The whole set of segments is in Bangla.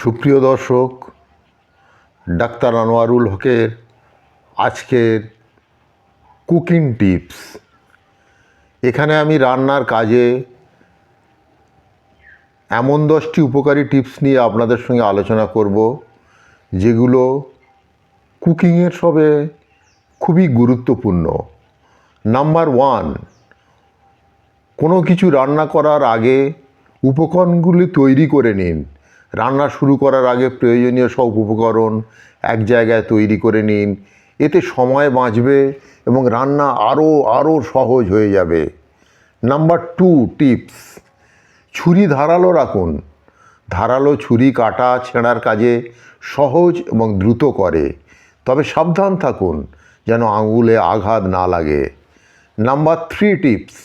সুপ্রিয় দর্শক, ডাক্তার আনোয়ারুল হকের আজকের কুকিং টিপস। এখানে আমি রান্নার কাজে এমন 10টি উপকারী টিপস নিয়ে আপনাদের সঙ্গে আলোচনা করব, যেগুলো কুকিংয়ের সবে খুবই গুরুত্বপূর্ণ। নাম্বার 1, কোনো কিছু রান্না করার আগে উপকরণগুলি তৈরি করে নিন। রান্না শুরু করার আগে প্রয়োজনীয় সব উপকরণ এক জায়গায় তৈরি করে নিন। এতে সময় বাঁচবে এবং রান্না আরও সহজ হয়ে যাবে। নাম্বার 2 টিপস, ছুরি ধারালো রাখুন। ধারালো ছুরি কাটা ছেঁড়ার কাজে সহজ এবং দ্রুত করে, তবে সাবধান থাকুন যেন আঙুলে আঘাত না লাগে। নাম্বার 3 টিপস,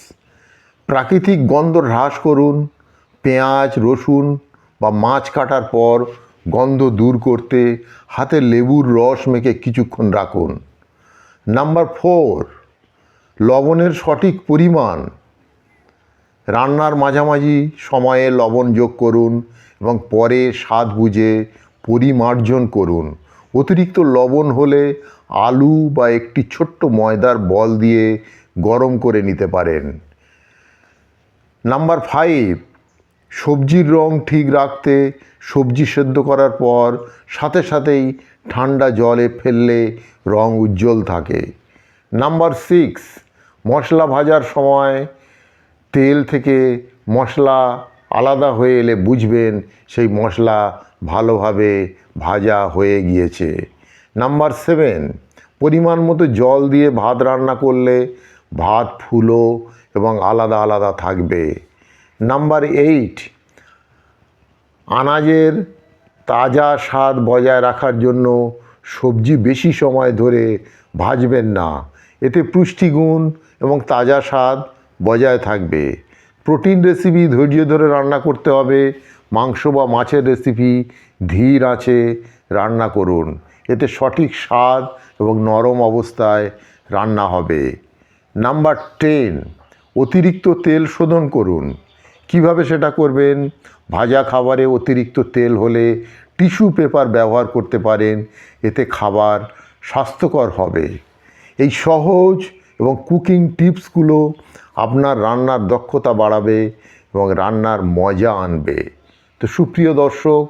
প্রাকৃতিক গন্ধ হ্রাস করুন। পেঁয়াজ, রসুন বা মাছ কাটার পর গন্ধ দূর করতে হাতে লেবুর রস মেখে কিছুক্ষণ রাখুন। নাম্বার 4, লবণের সঠিক পরিমাণ। রান্নার মাঝামাঝি সময়ে লবণ যোগ করুন এবং পরে স্বাদ বুঝে পরিমার্জন করুন। অতিরিক্ত লবণ হলে আলু বা একটি ছোট্ট ময়দার বল দিয়ে গরম করে নিতে পারেন। নাম্বার 5, সবজির রং ঠিক রাখতে সবজি সেদ্ধ করার পর সাথেই ঠান্ডা জলে ফেললে রং উজ্জ্বল থাকে। নাম্বার 6, মশলা ভাজার সময় তেল থেকে মশলা আলাদা হয়ে এলে বুঝবেন সেই মশলা ভালোভাবে ভাজা হয়ে গিয়েছে। নাম্বার 7, পরিমাণ মতো জল দিয়ে ভাত রান্না করলে ভাত ফুলো এবং আলাদা থাকবে। নাম্বার 8, আনাজের তাজা স্বাদ বজায় রাখার জন্য সবজি বেশি সময় ধরে ভাজবেন না। এতে পুষ্টিগুণ এবং তাজা স্বাদ বজায় থাকবে। প্রোটিন রেসিপি ধৈর্য ধরে রান্না করতে হবে। মাংস বা মাছের রেসিপি ধীর আঁচে রান্না করুন। এতে সঠিক স্বাদ এবং নরম অবস্থায় রান্না হবে। নাম্বার 10, অতিরিক্ত তেল শোধন করুন। কিভাবে সেটা করবেন? ভাজা খাবারে অতিরিক্ত তেল হলে টিস্যু পেপার ব্যবহার করতে পারেন। এতে খাবার স্বাস্থ্যকর হবে। এই সহজ এবং কুকিং টিপসগুলো আপনার রান্নার দক্ষতা বাড়াবে এবং রান্নার মজা আনবে। তো সুপ্রিয় দর্শক,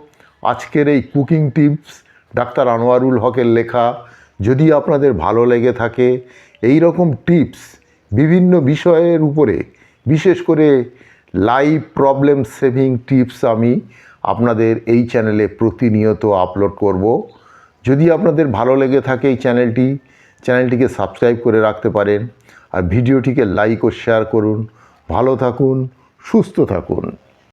আজকের এই কুকিং টিপস ডাক্তার আনোয়ারুল হকের লেখা। যদি আপনাদের ভালো লেগে থাকে, এই রকম টিপস বিভিন্ন বিষয়ের উপরে, বিশেষ করে লাইফ প্রবলেম সেভিং টিপস আমি আপনাদের এই চ্যানেলে প্রতিনিয়ত আপলোড করব। যদি আপনাদের ভালো লেগে থাকে এই চ্যানেলটিকে সাবস্ক্রাইব করে রাখতে পারেন আর ভিডিওটিকে লাইক ও শেয়ার করুন। ভালো থাকুন, সুস্থ থাকুন।